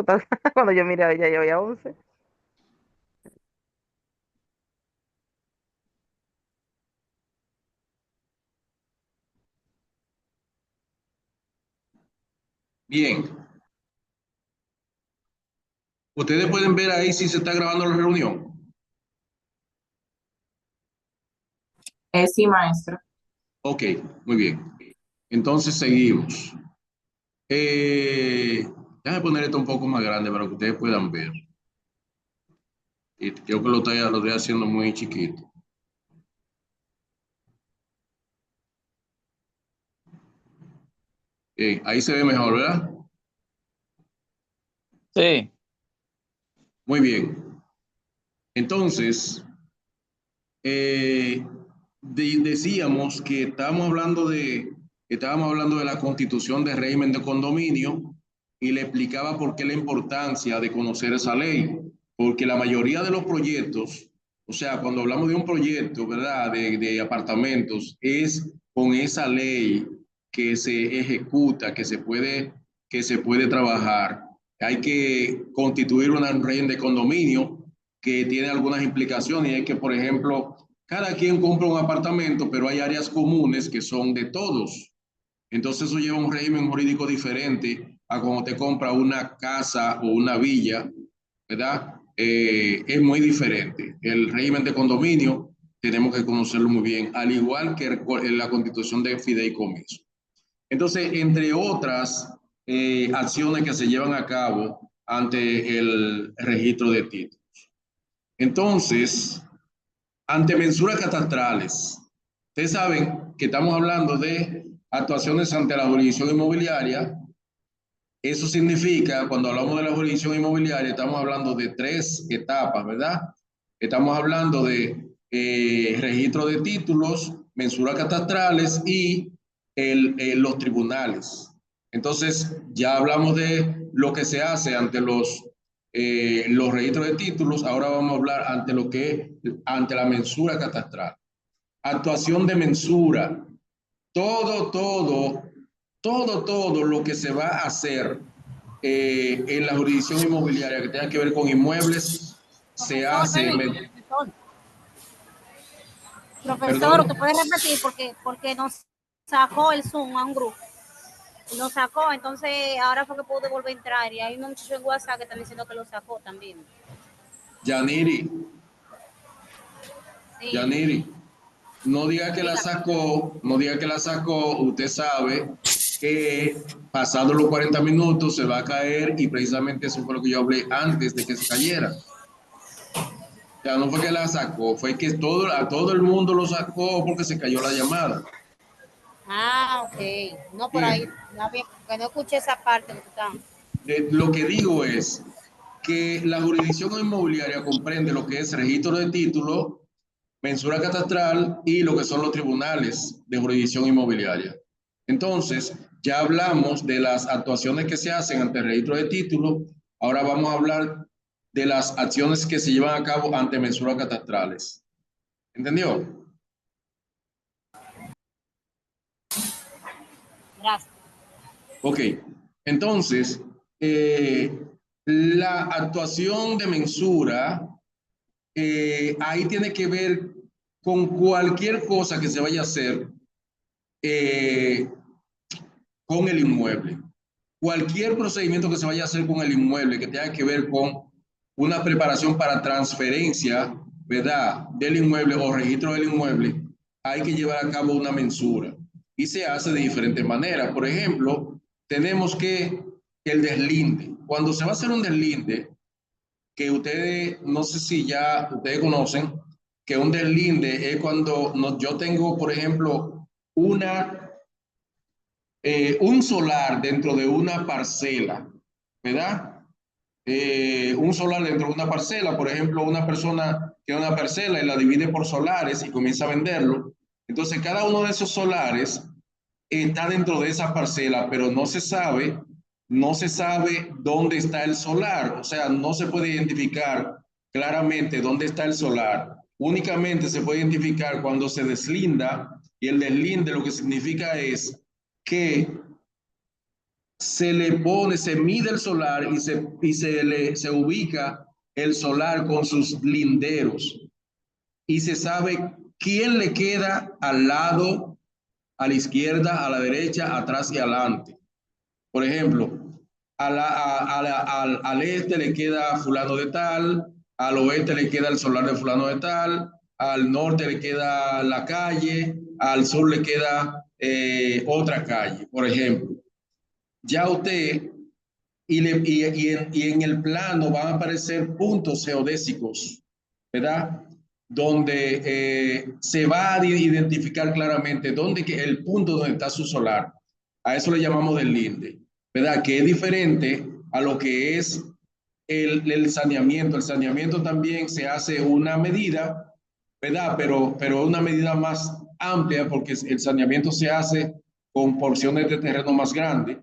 positivo. Cuando yo miré, ya llevaba 11. Bien, ustedes pueden ver ahí si se está grabando la reunión. Sí, maestro. Ok, muy bien. Entonces seguimos. Déjame poner esto un poco más grande para que ustedes puedan ver. Y creo que lo estoy haciendo muy chiquito. Ahí se ve mejor, ¿verdad? Sí, Muy bien. Entonces, eh, decíamos que estábamos hablando de la constitución de régimen de condominio y le explicaba por qué la importancia de conocer esa ley. Porque la mayoría de los proyectos, o sea, cuando hablamos de un proyecto, ¿verdad? De apartamentos, es con esa ley que se ejecuta, que se puede trabajar. Hay que constituir una red de condominio que tiene algunas implicaciones y es que, por ejemplo, cada quien compra un apartamento, pero hay áreas comunes que son de todos. Entonces eso lleva un régimen jurídico diferente a cuando te compra una casa o una villa, ¿verdad? Es muy diferente. El régimen de condominio tenemos que conocerlo muy bien, al igual que en la constitución de fideicomiso. Entonces, entre otras acciones que se llevan a cabo ante el registro de títulos. Entonces, ante mensuras catastrales, ustedes saben que estamos hablando de actuaciones ante la jurisdicción inmobiliaria. Eso significa, cuando hablamos de la jurisdicción inmobiliaria, estamos hablando de tres etapas, ¿verdad? Estamos hablando de registro de títulos, mensuras catastrales y los tribunales. Entonces, ya hablamos de lo que se hace ante los registros de títulos, ahora vamos a hablar ante ante la mensura catastral. Actuación de mensura, todo, todo, todo lo que se va a hacer en la jurisdicción inmobiliaria que tenga que ver con inmuebles se Profesor, hace, profesor, profesor, perdón, ¿usted puede repetir porque nos sacó el Zoom a un grupo? Lo sacó, entonces ahora fue que pude volver a entrar y hay un muchacho en WhatsApp que está diciendo que lo sacó también. Yaniri, Sí, Yaniri, no diga que la dígame. sacó, no diga que la sacó, usted sabe que pasado los 40 minutos se va a caer y precisamente eso fue lo que yo hablé antes de que se cayera. Ya no fue que la sacó, fue que a todo el mundo lo sacó porque se cayó la llamada. Ah, ok. No por ahí, Bien, que no escuché esa parte que están. lo que digo es que la jurisdicción inmobiliaria comprende lo que es registro de título, mensura catastral y lo que son los tribunales de jurisdicción inmobiliaria. Entonces, ya hablamos de las actuaciones que se hacen ante el registro de título, ahora vamos a hablar de las acciones que se llevan a cabo ante mensuras catastrales. ¿Entendió? Gracias. Ok, entonces, eh, la actuación de mensura ahí tiene que ver con cualquier cosa que se vaya a hacer eh, con el inmueble. Cualquier procedimiento que se vaya a hacer con el inmueble que tenga que ver con una preparación para transferencia, ¿verdad? Del inmueble o registro del inmueble, hay que llevar a cabo una mensura y se hace de diferentes maneras. Por ejemplo, tenemos que el deslinde. Cuando se va a hacer un deslinde, que ustedes, no sé si ya ustedes conocen, que un deslinde es cuando no, yo tengo, por ejemplo, un solar dentro de una parcela, ¿verdad? Un solar dentro de una parcela, por ejemplo, una persona tiene una parcela y la divide por solares y comienza a venderlo. Entonces, cada uno de esos solares está dentro de esa parcela, pero no se sabe dónde está el solar, o sea, no se puede identificar claramente dónde está el solar. Únicamente se puede identificar cuando se deslinda y el deslinde lo que significa es que se le pone, se mide el solar y se ubica el solar con sus linderos y se sabe quién le queda al lado, a la izquierda, a la derecha, atrás y adelante. Por ejemplo, al este le queda fulano de tal, al oeste le queda el solar de fulano de tal, al norte le queda la calle, al sur le queda otra calle, por ejemplo. Ya usted, y en el plano van a aparecer puntos geodésicos, ¿verdad? Donde se va a identificar claramente dónde que el punto donde está su solar. A eso le llamamos del linde, ¿verdad? Que es diferente a lo que es el saneamiento. El saneamiento también se hace una medida, ¿verdad? Pero una medida más amplia porque el saneamiento se hace con porciones de terreno más grandes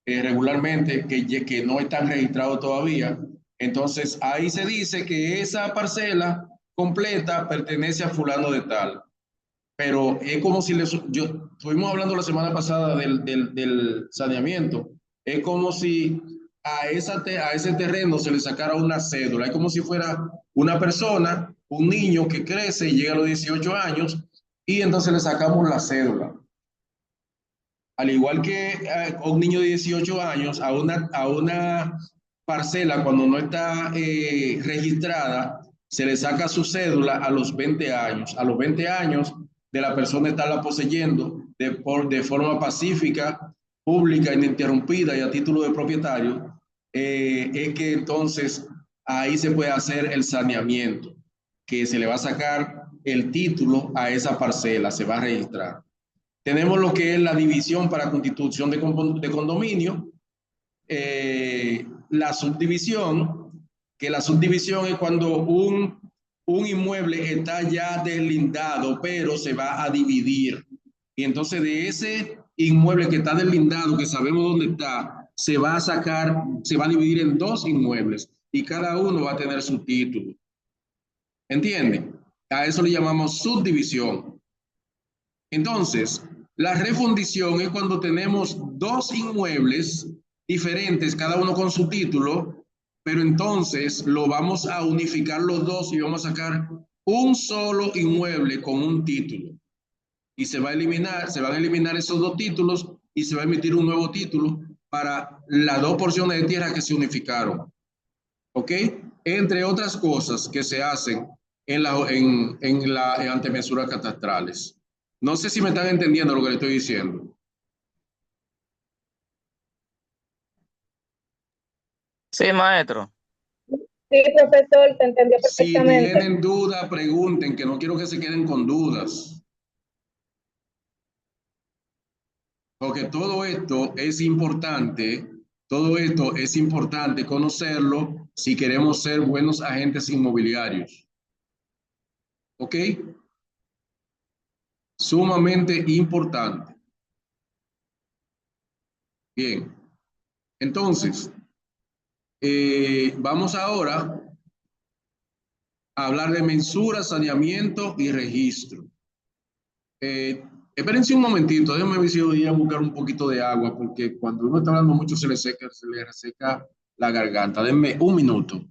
regularmente que no están registrados todavía. Entonces ahí se dice que esa parcela completa pertenece a fulano de tal. Pero es como si yo estuvimos hablando la semana pasada del saneamiento. Es como si a ese terreno se le sacara una cédula. Es como si fuera una persona, un niño que crece y llega a los 18 años y entonces le sacamos la cédula. Al igual que un niño de 18 años, a una parcela cuando no está registrada, se le saca su cédula a los 20 años. A los 20 años de la persona estarla poseyendo de forma pacífica, pública, ininterrumpida y a título de propietario, es que entonces ahí se puede hacer el saneamiento, que se le va a sacar el título a esa parcela, se va a registrar. Tenemos lo que es la división para constitución de condominio, la subdivisión, que la subdivisión es cuando un inmueble está ya deslindado, pero se va a dividir. Y entonces de ese inmueble que está deslindado, que sabemos dónde está, se va a sacar, se va a dividir en dos inmuebles y cada uno va a tener su título. ¿Entienden? A eso le llamamos subdivisión. Entonces, la refundición es cuando tenemos dos inmuebles diferentes, cada uno con su título, pero entonces lo vamos a unificar los dos y vamos a sacar un solo inmueble con un título. Y se van a eliminar esos dos títulos y se va a emitir un nuevo título para las dos porciones de tierra que se unificaron. ¿Ok? Entre otras cosas que se hacen en antemensuras catastrales. No sé si me están entendiendo lo que le estoy diciendo. Sí, maestro. Sí, profesor, te entendió Si perfectamente. tienen duda, pregunten, que no quiero que se queden con dudas. Porque todo esto es importante conocerlo si queremos ser buenos agentes inmobiliarios. ¿Ok? Sumamente importante. Bien. Entonces, vamos ahora a hablar de mensura, saneamiento y registro. Espérense un momentito, déjenme ver si voy a buscar un poquito de agua, porque cuando uno está hablando mucho se le reseca la garganta. Denme un minuto.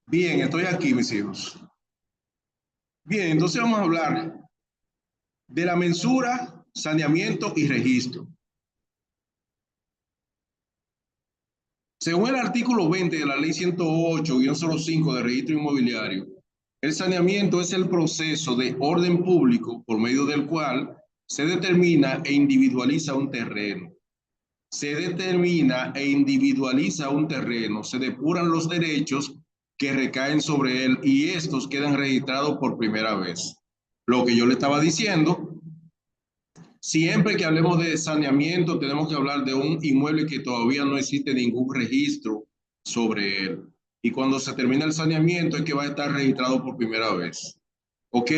Bien, estoy aquí, mis hijos. Bien, entonces vamos a hablar de la mensura, saneamiento y registro. Según el artículo 20 de la Ley 108-05 de Registro Inmobiliario, el saneamiento es el proceso de orden público por medio del cual se determina e individualiza un terreno. Se determina e individualiza un terreno, se depuran los derechos que recaen sobre él y estos quedan registrados por primera vez. Lo que yo le estaba diciendo, siempre que hablemos de saneamiento tenemos que hablar de un inmueble que todavía no existe ningún registro sobre él. Y cuando se termina el saneamiento es que va a estar registrado por primera vez. ¿Ok?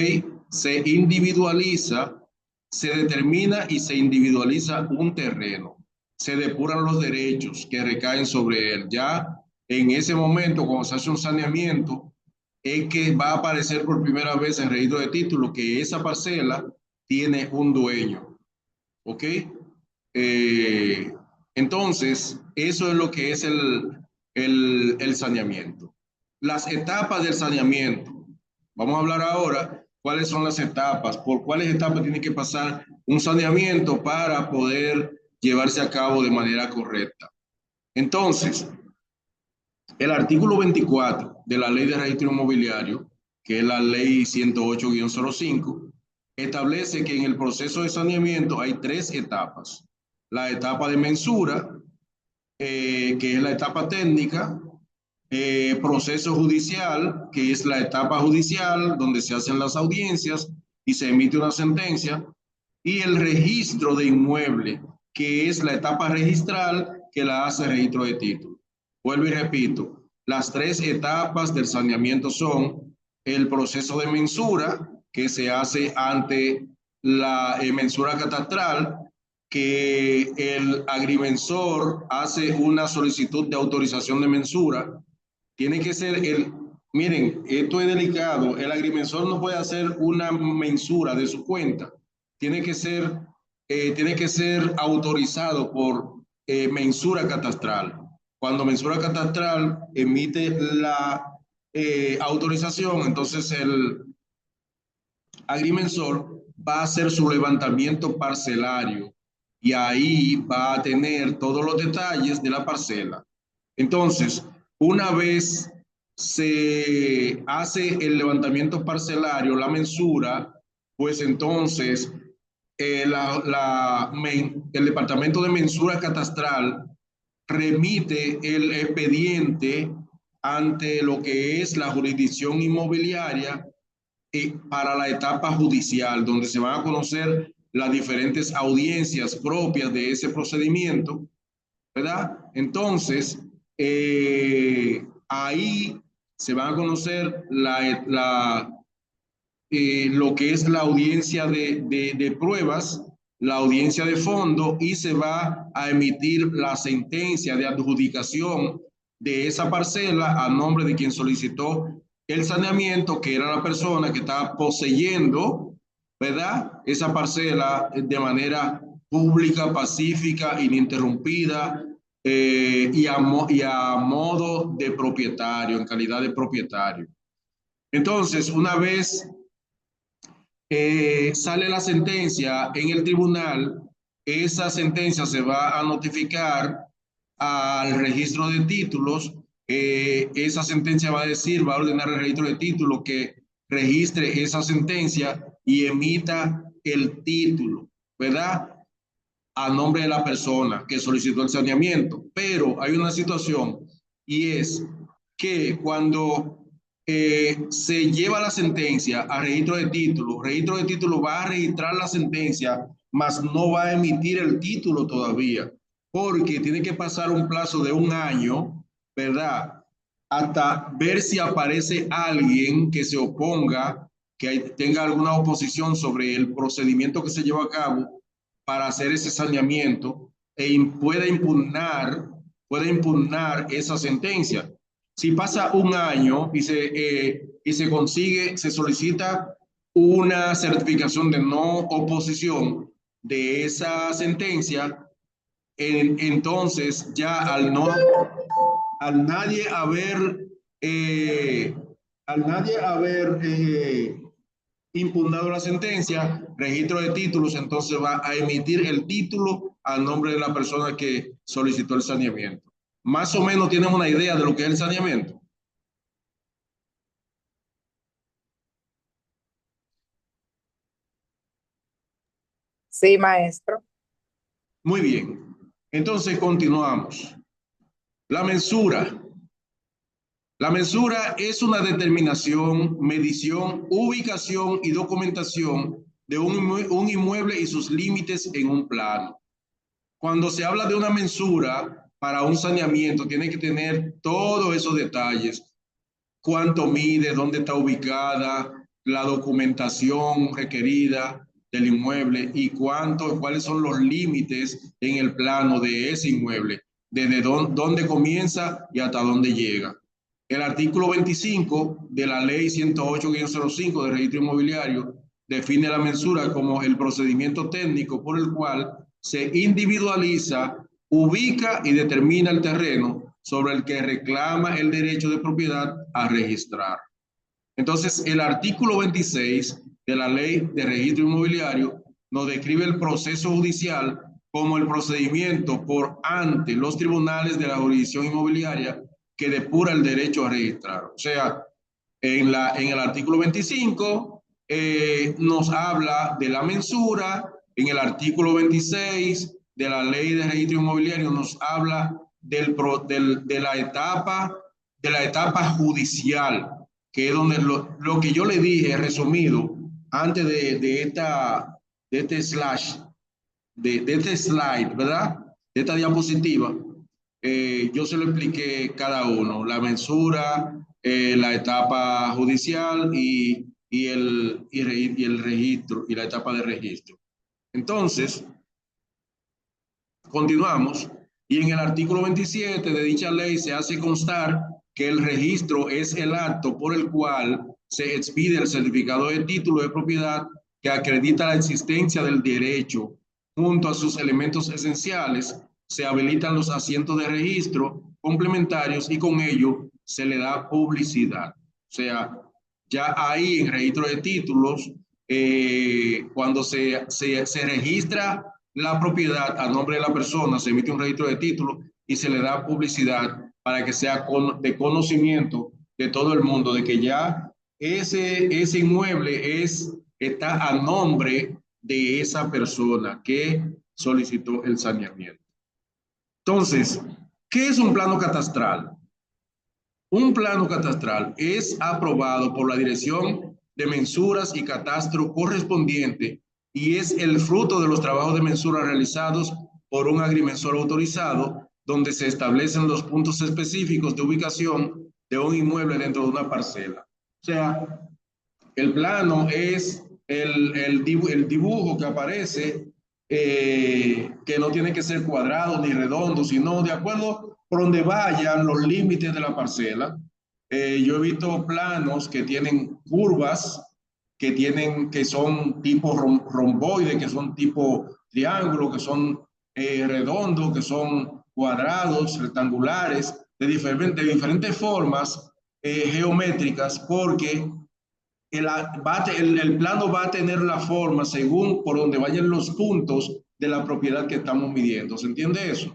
Se individualiza, se determina y se individualiza un terreno. Se depuran los derechos que recaen sobre él. Ya en ese momento, cuando se hace un saneamiento, es que va a aparecer por primera vez en registro de título que esa parcela tiene un dueño. ¿Ok? Entonces, eso es lo que es el saneamiento. Las etapas del saneamiento. Vamos a hablar ahora cuáles son las etapas, por cuáles etapas tiene que pasar un saneamiento para poder llevarse a cabo de manera correcta. Entonces, el artículo 24 de la Ley de Registro Inmobiliario, que es la Ley 108-05, establece que en el proceso de saneamiento hay 3 etapas. La etapa de mensura, que es la etapa técnica, proceso judicial, que es la etapa judicial donde se hacen las audiencias y se emite una sentencia, y el registro de inmueble, que es la etapa registral que la hace el registro de título. Vuelvo y repito, las 3 etapas del saneamiento son el proceso de mensura, que se hace ante la mensura catastral, que el agrimensor hace una solicitud de autorización de mensura. Tiene que ser miren, esto es delicado, el agrimensor no puede hacer una mensura de su cuenta, tiene que ser autorizado por mensura catastral. Cuando mensura catastral emite la autorización, entonces el agrimensor va a hacer su levantamiento parcelario y ahí va a tener todos los detalles de la parcela. Entonces, una vez se hace el levantamiento parcelario, la mensura, pues entonces el departamento de mensura catastral remite el expediente ante lo que es la jurisdicción inmobiliaria para la etapa judicial, donde se van a conocer las diferentes audiencias propias de ese procedimiento, ¿verdad? Entonces, ahí se van a conocer lo que es la audiencia de pruebas, la audiencia de fondo, y se va a emitir la sentencia de adjudicación de esa parcela a nombre de quien solicitó el saneamiento, que era la persona que estaba poseyendo, ¿verdad?, esa parcela de manera pública, pacífica, ininterrumpida, y a modo de propietario, en calidad de propietario. Entonces, una vez sale la sentencia en el tribunal, esa sentencia se va a notificar al registro de títulos. Esa sentencia va a ordenar el registro de títulos que registre esa sentencia y emita el título, ¿verdad?, a nombre de la persona que solicitó el saneamiento. Pero hay una situación, y es que cuando se lleva la sentencia a registro de título va a registrar la sentencia, mas no va a emitir el título todavía, porque tiene que pasar un plazo de 1 año, ¿verdad?, hasta ver si aparece alguien que se oponga, que tenga alguna oposición sobre el procedimiento que se lleva a cabo para hacer ese saneamiento pueda impugnar esa sentencia. Si pasa 1 año y y se solicita una certificación de no oposición de esa sentencia, entonces ya al nadie haber impugnado la sentencia, registro de títulos entonces va a emitir el título a nombre de la persona que solicitó el saneamiento. Más o menos tienen una idea de lo que es el saneamiento. Sí, maestro. Muy bien. Entonces continuamos. La mensura. La mensura es una determinación, medición, ubicación y documentación de un inmueble y sus límites en un plano. Cuando se habla de una mensura para un saneamiento, tiene que tener todos esos detalles. Cuánto mide, dónde está ubicada, la documentación requerida del inmueble y cuáles son los límites en el plano de ese inmueble, desde dónde comienza y hasta dónde llega. El artículo 25 de la ley 108-05 de registro inmobiliario define la mensura como el procedimiento técnico por el cual se individualiza, ubica y determina el terreno sobre el que reclama el derecho de propiedad a registrar. Entonces, el artículo 26 de la ley de registro inmobiliario nos describe el proceso judicial como el procedimiento por ante los tribunales de la jurisdicción inmobiliaria que depura el derecho a registrar. O sea, en el artículo 25 nos habla de la mensura. En el artículo 26 de la ley de registro inmobiliario nos habla de la etapa judicial, que es donde lo que yo le dije resumido antes de este slide, ¿verdad? De esta diapositiva, yo se lo expliqué cada uno, la mensura, la etapa judicial y el registro y la etapa de registro. Entonces, continuamos y en el artículo 27 de dicha ley se hace constar que el registro es el acto por el cual se expide el certificado de título de propiedad que acredita la existencia del derecho. Junto a sus elementos esenciales, se habilitan los asientos de registro complementarios y con ello se le da publicidad. O sea, ya ahí en registro de títulos, cuando se registra la propiedad a nombre de la persona, se emite un registro de títulos y se le da publicidad para que sea de conocimiento de todo el mundo de que ya ese inmueble está a nombre de esa persona que solicitó el saneamiento. Entonces, ¿qué es un plano catastral? Un plano catastral es aprobado por la Dirección de Mensuras y Catastro correspondiente y es el fruto de los trabajos de mensura realizados por un agrimensor autorizado, donde se establecen los puntos específicos de ubicación de un inmueble dentro de una parcela. O sea, el plano es el dibujo que aparece, que no tiene que ser cuadrado ni redondo, sino de acuerdo por donde vayan los límites de la parcela. Yo he visto planos que tienen curvas, que son tipo romboide, que son tipo triángulo, que son redondos, que son cuadrados, rectangulares, de diferentes formas geométricas, porque el plano va a tener la forma según por donde vayan los puntos de la propiedad que estamos midiendo. ¿Se entiende eso?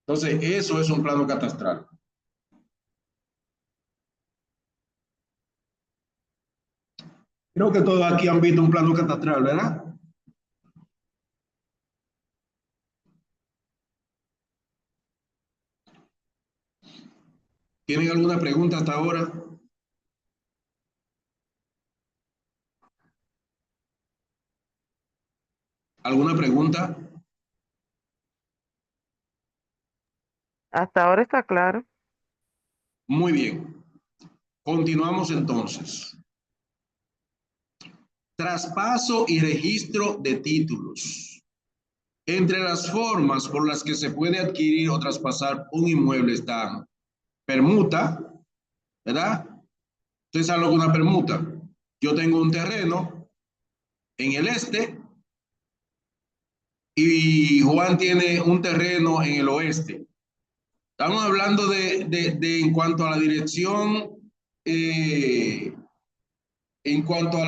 Entonces, eso es un plano catastral. Creo que todos aquí han visto un plano catastral, ¿verdad? ¿Tienen alguna pregunta hasta ahora? ¿Alguna pregunta? Hasta ahora está claro. Muy bien. Continuamos entonces. Traspaso y registro de títulos. Entre las formas por las que se puede adquirir o traspasar un inmueble están permuta, ¿verdad? Ustedes saben lo que es una permuta. Yo tengo un terreno en el este y Juan tiene un terreno en el oeste. Estamos hablando de en cuanto a la dirección, en cuanto a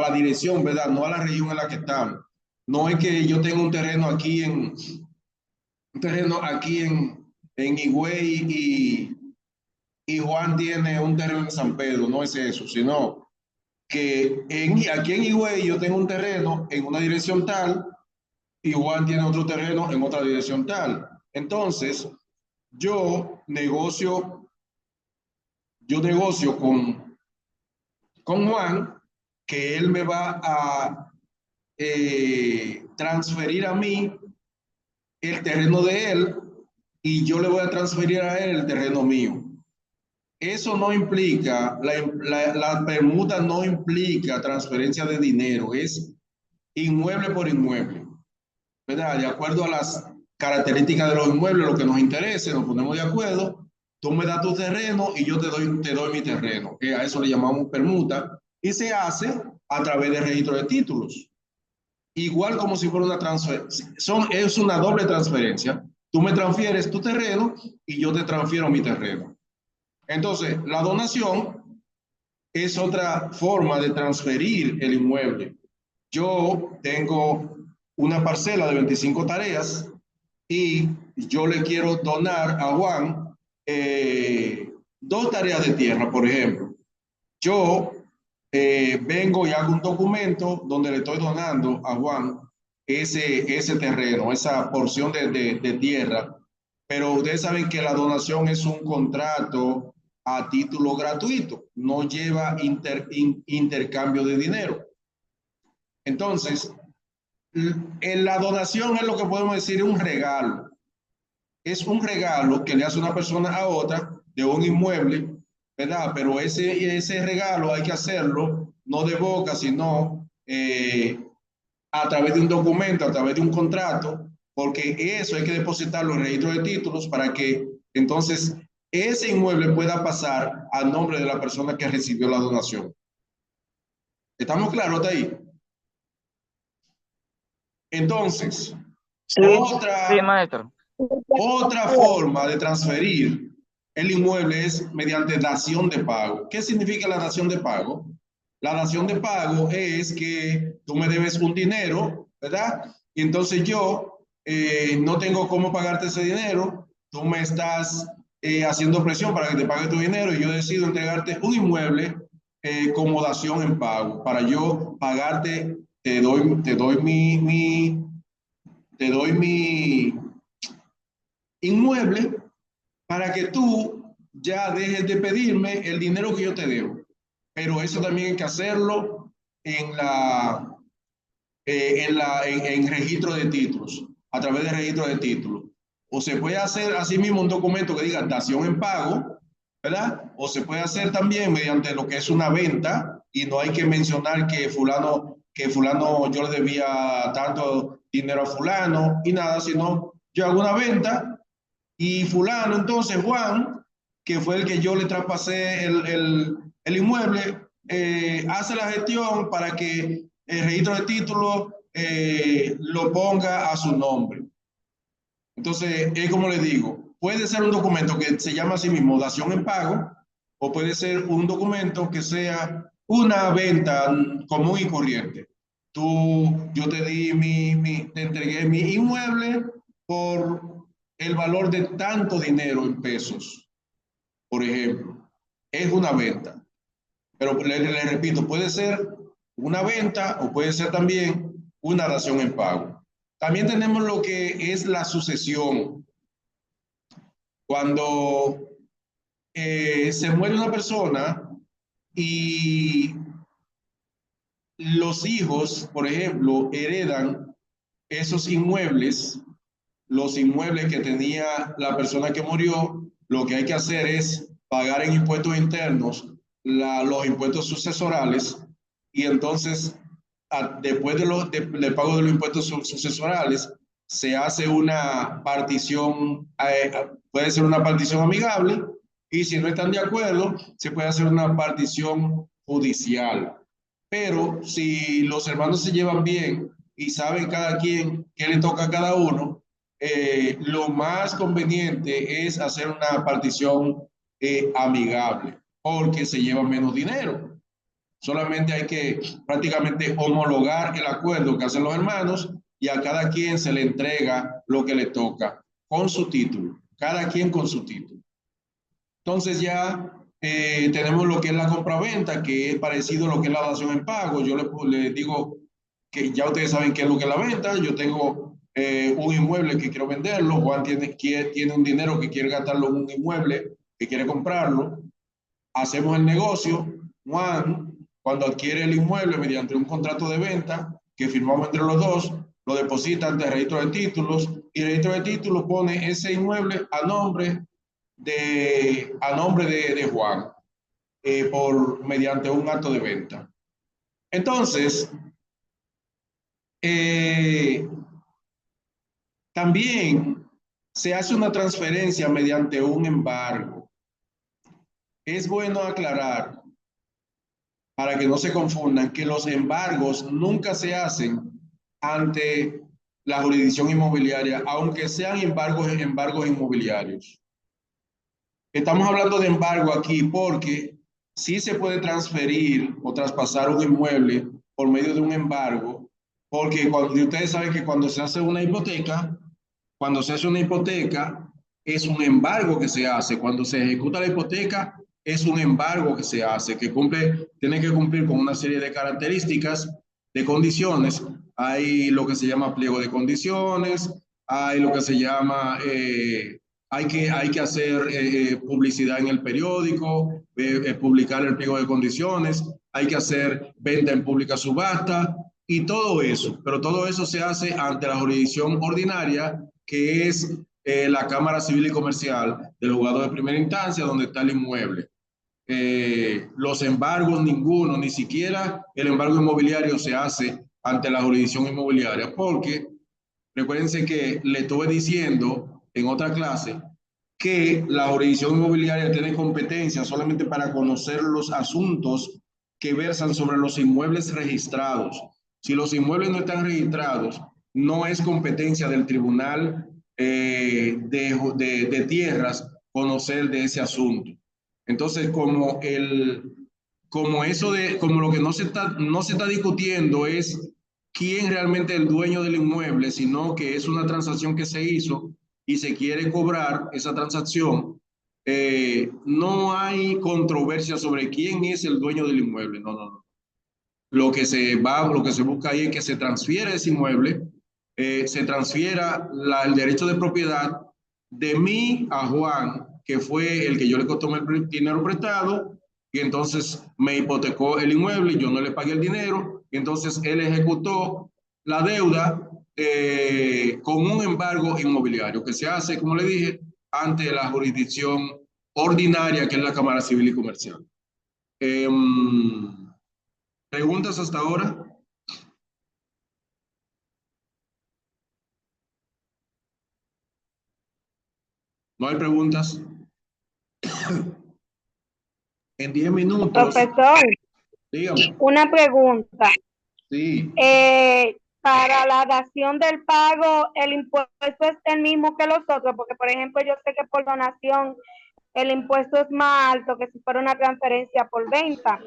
la dirección, ¿verdad? No a la región en la que estamos. No es que yo tengo un terreno aquí en Higüey y Juan tiene un terreno en San Pedro, no es eso, sino que aquí en Higüey yo tengo un terreno en una dirección tal y Juan tiene otro terreno en otra dirección tal. Entonces, yo negocio con Juan que él me va a transferir a mí el terreno de él y yo le voy a transferir a él el terreno mío. Eso no implica, la permuta no implica transferencia de dinero, es inmueble por inmueble, ¿verdad? De acuerdo a las características de los inmuebles, lo que nos interese, nos ponemos de acuerdo, tú me das tu terreno y yo te doy mi terreno, que a eso le llamamos permuta, y se hace a través del registro de títulos. Igual como si fuera una transferencia, es una doble transferencia. Tú me transfieres tu terreno y yo te transfiero mi terreno. Entonces, la donación es otra forma de transferir el inmueble. Yo tengo una parcela de 25 tareas y yo le quiero donar a Juan 2 tareas de tierra, por ejemplo. Yo vengo y hago un documento donde le estoy donando a Juan ese terreno, esa porción de tierra, pero ustedes saben que la donación es un contrato a título gratuito, no lleva intercambio de dinero. Entonces, en la donación es lo que podemos decir un regalo. Es un regalo que le hace una persona a otra de un inmueble, ¿verdad? Pero ese regalo hay que hacerlo no de boca, sino a través de un documento, a través de un contrato, porque eso hay que depositarlo en el registro de títulos para que entonces ese inmueble pueda pasar a nombre de la persona que recibió la donación. ¿Estamos claros hasta ahí? Entonces, Sí, maestro. otra forma de transferir el inmueble es mediante dación de pago. ¿Qué significa la dación de pago? La dación de pago es que tú me debes un dinero, ¿verdad? Y entonces yo no tengo cómo pagarte ese dinero, tú me estás haciendo presión para que te pague tu dinero y yo decido entregarte un inmueble como dación en pago. Para yo pagarte, te doy mi inmueble para que tú ya dejes de pedirme el dinero que yo te debo. Pero eso también hay que hacerlo en registro de títulos, a través de registro de títulos. O se puede hacer así mismo un documento que diga dación en pago, ¿verdad? O se puede hacer también mediante lo que es una venta y no hay que mencionar que fulano yo le debía tanto dinero a fulano y nada, sino yo hago una venta y fulano, entonces Juan, que fue el que yo le traspasé el inmueble, hace la gestión para que el registro de títulos lo ponga a su nombre. Entonces, es como le digo, puede ser un documento que se llama a sí mismo dación en pago, o puede ser un documento que sea una venta común y corriente. Yo te entregué mi inmueble por el valor de tanto dinero en pesos, por ejemplo. Es una venta. Pero le repito, puede ser una venta o puede ser también una dación en pago. También tenemos lo que es la sucesión. Cuando se muere una persona y los hijos, por ejemplo, heredan esos inmuebles, los inmuebles que tenía la persona que murió, lo que hay que hacer es pagar en impuestos internos los impuestos sucesorales y entonces después del pago de los impuestos sucesorales se hace una partición, puede ser una partición amigable Y si no están de acuerdo, se puede hacer una partición judicial. Pero si los hermanos se llevan bien y saben cada quien qué le toca a cada uno, lo más conveniente es hacer una partición amigable, porque se lleva menos dinero. Solamente hay que prácticamente homologar el acuerdo que hacen los hermanos y a cada quien se le entrega lo que le toca con su título, cada quien con su título. Entonces ya tenemos lo que es la compraventa, que es parecido a lo que es la dación en pago. Yo le digo que ya ustedes saben qué es lo que es la venta. Yo tengo un inmueble que quiero venderlo. Juan tiene un dinero que quiere gastarlo en un inmueble, que quiere comprarlo. Hacemos el negocio. Juan, cuando adquiere el inmueble mediante un contrato de venta que firmamos entre los dos, lo deposita ante el registro de títulos y el registro de títulos pone ese inmueble a nombre de Juan mediante un acto de venta. Entonces, también se hace una transferencia mediante un embargo. Es bueno aclarar, para que no se confundan, que los embargos nunca se hacen ante la jurisdicción inmobiliaria, aunque sean embargos inmobiliarios. Estamos hablando de embargo aquí porque sí se puede transferir o traspasar un inmueble por medio de un embargo, porque ustedes saben que cuando se hace una hipoteca, es un embargo que se hace. Cuando se ejecuta la hipoteca, es un embargo que se hace, que tiene que cumplir con una serie de características, de condiciones. Hay lo que se llama pliego de condiciones, hay lo que se llama... hay que hacer publicidad en el periódico, publicar el pliego de condiciones, hay que hacer venta en pública subasta y todo eso. Pero todo eso se hace ante la jurisdicción ordinaria, que es la Cámara Civil y Comercial del juzgado de primera instancia, donde está el inmueble. Los embargos, ninguno, ni siquiera el embargo inmobiliario se hace ante la jurisdicción inmobiliaria, porque recuérdense que le estuve diciendo en otra clase que la jurisdicción inmobiliaria tiene competencia solamente para conocer los asuntos que versan sobre los inmuebles registrados. Si los inmuebles no están registrados, no es competencia del Tribunal de Tierras conocer de ese asunto. Entonces, como lo que no se está discutiendo es quién realmente es el dueño del inmueble, sino que es una transacción que se hizo y se quiere cobrar esa transacción, no hay controversia sobre quién es el dueño del inmueble. No. Lo que se busca ahí es que se transfiera ese inmueble, se transfiera el derecho de propiedad de mí a Juan, que fue el que yo le tomé el dinero prestado, y entonces me hipotecó el inmueble y yo no le pagué el dinero, y entonces él ejecutó la deuda con un embargo inmobiliario que se hace, como le dije, ante la jurisdicción ordinaria, que es la Cámara Civil y Comercial. ¿Preguntas hasta ahora? ¿No hay preguntas? En 10 minutos. Profesor, Dígame. una pregunta. Sí. Para la dación del pago, ¿el impuesto es el mismo que los otros? Porque, por ejemplo, yo sé que por donación el impuesto es más alto que si fuera una transferencia por venta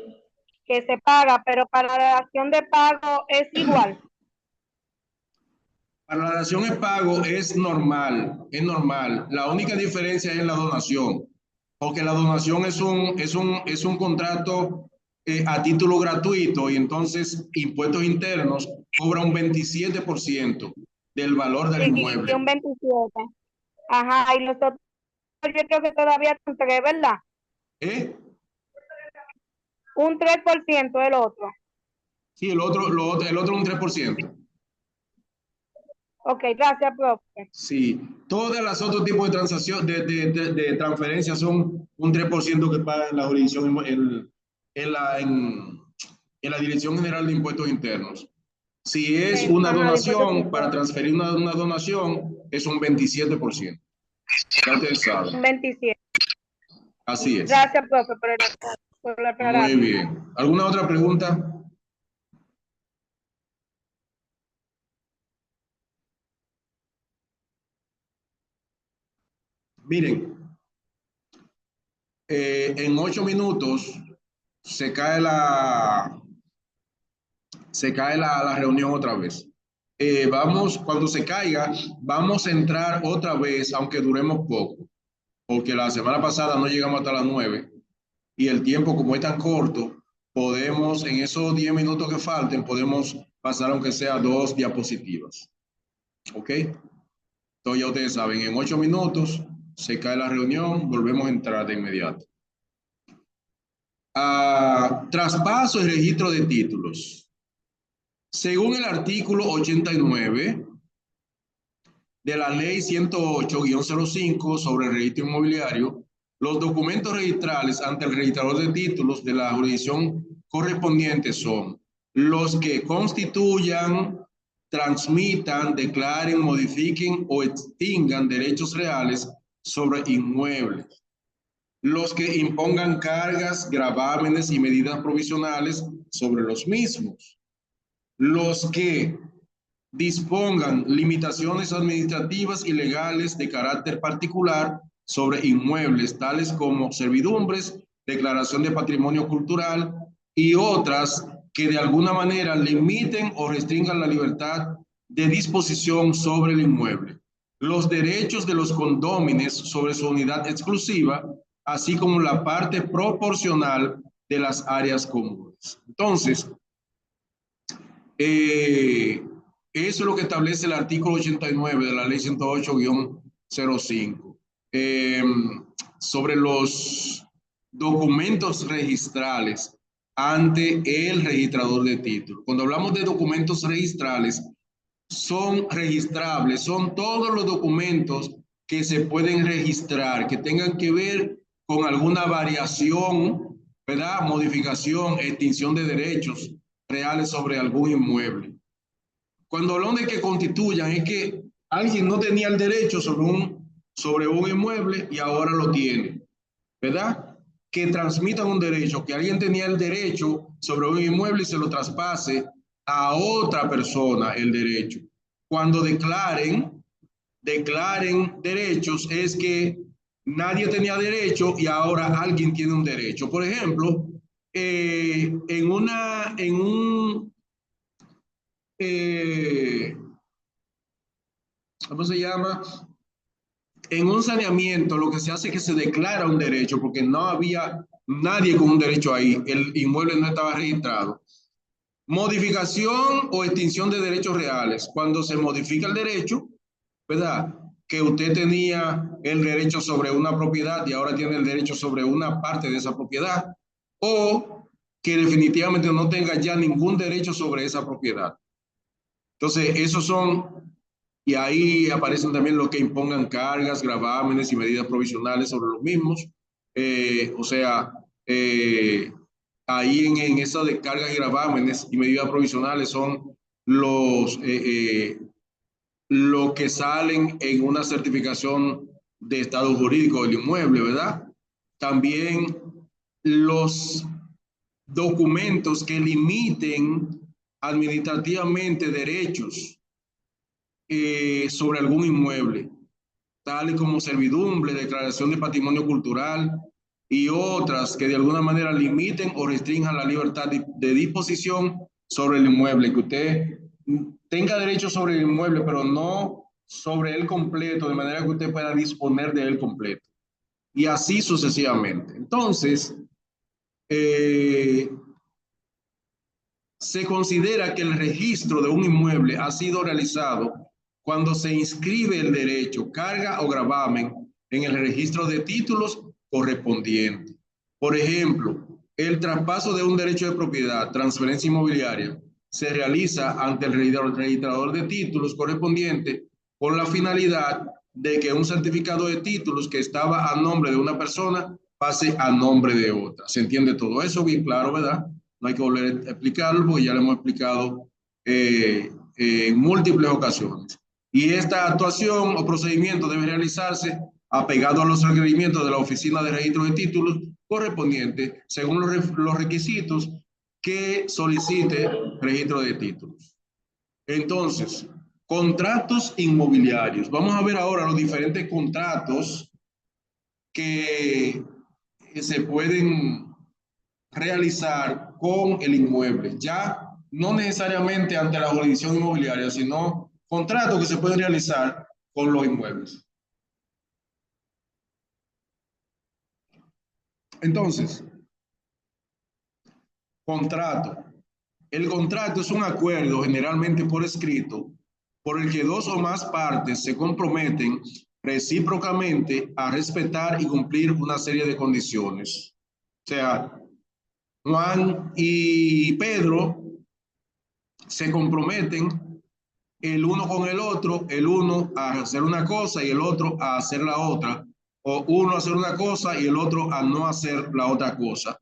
que se paga, pero para la dación de pago es igual. Para la dación en pago es normal. La única diferencia es la donación, porque la donación es un contrato a título gratuito, y entonces impuestos internos cobra un 27% del valor del inmueble. Un 27. Ajá, y nosotros yo creo que todavía son 3, ¿verdad? Un 3% el otro. Sí, el otro un 3%. Ok, gracias, profe. Sí, todas las otros tipos de transacción, de transferencias son un 3% que paga la jurisdicción en la Dirección General de Impuestos Internos. Si es una donación, para transferir una donación, es un 27%. Ya ustedes saben. 27. Así es. Gracias, profe, por aclarar. Muy bien. ¿Alguna otra pregunta? Miren, en 8 minutos se cae la reunión otra vez. Cuando se caiga, vamos a entrar otra vez, aunque duremos poco, porque la semana pasada no llegamos hasta las 9 y el tiempo, como es tan corto, podemos, en esos 10 minutos que falten, podemos pasar aunque sea 2 diapositivas. ¿Ok? Entonces ya ustedes saben, en 8 minutos se cae la reunión, volvemos a entrar de inmediato. Traspaso y registro de títulos. Según el artículo 89 de la ley 108-05 sobre el registro inmobiliario, los documentos registrales ante el registrador de títulos de la jurisdicción correspondiente son los que constituyan, transmitan, declaren, modifiquen o extingan derechos reales sobre inmuebles, los que impongan cargas, gravámenes y medidas provisionales sobre los mismos, los que dispongan limitaciones administrativas y legales de carácter particular sobre inmuebles, tales como servidumbres, declaración de patrimonio cultural y otras que de alguna manera limiten o restringan la libertad de disposición sobre el inmueble, los derechos de los condómines sobre su unidad exclusiva, así como la parte proporcional de las áreas comunes. Entonces, eso es lo que establece el artículo 89 de la ley 108-05 sobre los documentos registrales ante el registrador de títulos. Cuando hablamos de documentos registrales, son registrables, son todos los documentos que se pueden registrar, que tengan que ver con alguna variación, ¿verdad? Modificación, extinción de derechos reales sobre algún inmueble. Cuando hablamos de que constituyan, es que alguien no tenía el derecho sobre un inmueble y ahora lo tiene, ¿verdad? Que transmitan un derecho, que alguien tenía el derecho sobre un inmueble y se lo traspase a otra persona el derecho. Cuando declaren derechos, es que nadie tenía derecho y ahora alguien tiene un derecho. Por ejemplo, ¿cómo se llama? En un saneamiento lo que se hace es que se declara un derecho porque no había nadie con un derecho ahí, el inmueble no estaba registrado. Modificación o extinción de derechos reales. Cuando se modifica el derecho, ¿verdad? Que usted tenía el derecho sobre una propiedad y ahora tiene el derecho sobre una parte de esa propiedad, o que definitivamente no tenga ya ningún derecho sobre esa propiedad. Entonces, esos son, y ahí aparecen también los que impongan cargas, gravámenes y medidas provisionales sobre los mismos. Ahí en eso de cargas y gravámenes y medidas provisionales son lo que salen en una certificación de estado jurídico del inmueble, ¿verdad? También los documentos que limiten administrativamente derechos sobre algún inmueble, tales como servidumbre, declaración de patrimonio cultural y otras que de alguna manera limiten o restrinjan la libertad de disposición sobre el inmueble, que usted tenga derecho sobre el inmueble, pero no sobre él completo, de manera que usted pueda disponer de él completo. Y así sucesivamente. Entonces, se considera que el registro de un inmueble ha sido realizado cuando se inscribe el derecho, carga o gravamen en el registro de títulos correspondiente. Por ejemplo, el traspaso de un derecho de propiedad, transferencia inmobiliaria, se realiza ante el registrador de títulos correspondiente con la finalidad de que un certificado de títulos que estaba a nombre de una persona pase a nombre de otra. ¿Se entiende todo eso? Bien claro, ¿verdad? No hay que volver a explicarlo porque ya lo hemos explicado en múltiples ocasiones. Y esta actuación o procedimiento debe realizarse apegado a los requerimientos de la Oficina de Registro de Títulos correspondiente según los requisitos que solicite Registro de Títulos. Entonces, contratos inmobiliarios. Vamos a ver ahora los diferentes contratos que se pueden realizar con el inmueble. Ya no necesariamente ante la jurisdicción inmobiliaria, sino contratos que se pueden realizar con los inmuebles. Entonces, contrato. El contrato es un acuerdo generalmente por escrito por el que dos o más partes se comprometen recíprocamente a respetar y cumplir una serie de condiciones. O sea, Juan y Pedro se comprometen el uno con el otro, el uno a hacer una cosa y el otro a hacer la otra, o uno a hacer una cosa y el otro a no hacer la otra cosa,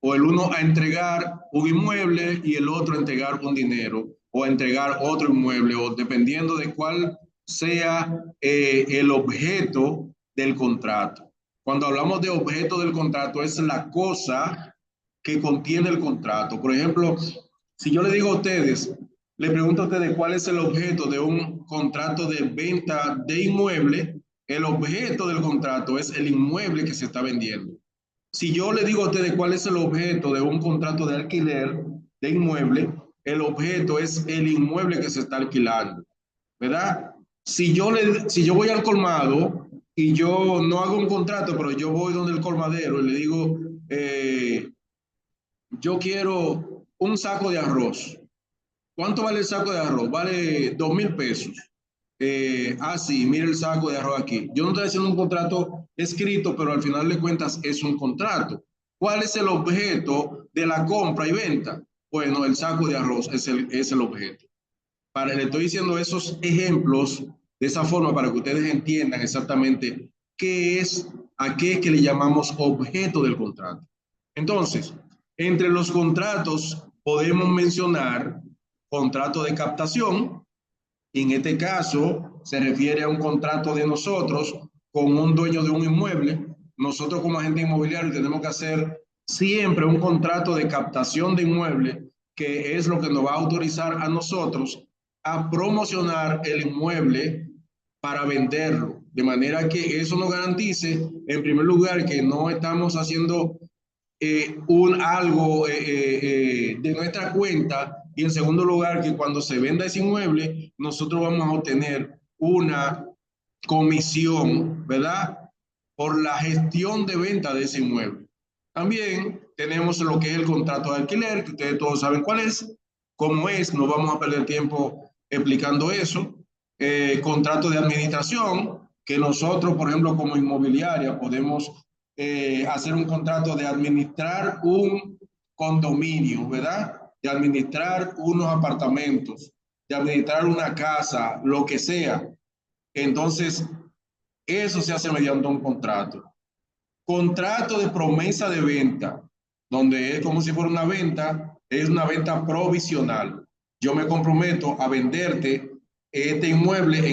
o el uno a entregar un inmueble y el otro a entregar un dinero, o a entregar otro inmueble, o dependiendo de cuál sea el objeto del contrato. Cuando hablamos de objeto del contrato, es la cosa que contiene el contrato. Por ejemplo, si yo le digo a ustedes, le pregunto a ustedes cuál es el objeto de un contrato de venta de inmueble, el objeto del contrato es el inmueble que se está vendiendo. Si yo le digo a ustedes cuál es el objeto de un contrato de alquiler de inmueble, el objeto es el inmueble que se está alquilando, ¿verdad? Si yo voy al colmado y yo no hago un contrato, pero yo voy donde el colmadero y le digo, yo quiero un saco de arroz. ¿Cuánto vale el saco de arroz? Vale 2,000 pesos. Sí, mire el saco de arroz aquí. Yo no estoy haciendo un contrato escrito, pero al final de cuentas es un contrato. ¿Cuál es el objeto de la compra y venta? Bueno, el saco de arroz es el objeto. Le estoy diciendo esos ejemplos de esa forma para que ustedes entiendan exactamente a qué que le llamamos objeto del contrato. Entonces, entre los contratos podemos mencionar contrato de captación. En este caso, se refiere a un contrato de nosotros con un dueño de un inmueble. Nosotros como agente inmobiliario tenemos que hacer siempre un contrato de captación de inmueble, que es lo que nos va a autorizar a nosotros a promocionar el inmueble para venderlo. De manera que eso nos garantice, en primer lugar, que no estamos haciendo algo de nuestra cuenta, y en segundo lugar que cuando se venda ese inmueble nosotros vamos a obtener una comisión, ¿verdad?, por la gestión de venta de ese inmueble. También tenemos lo que es el contrato de alquiler, que ustedes todos saben cuál es, cómo es, no vamos a perder tiempo explicando eso. Contrato de administración, que nosotros, por ejemplo, como inmobiliaria podemos hacer un contrato de administrar un condominio, ¿verdad?, de administrar unos apartamentos, de administrar una casa, lo que sea. Entonces, eso se hace mediante un contrato. Contrato de promesa de venta, donde es como si fuera una venta, es una venta provisional. Yo me comprometo a venderte este inmueble en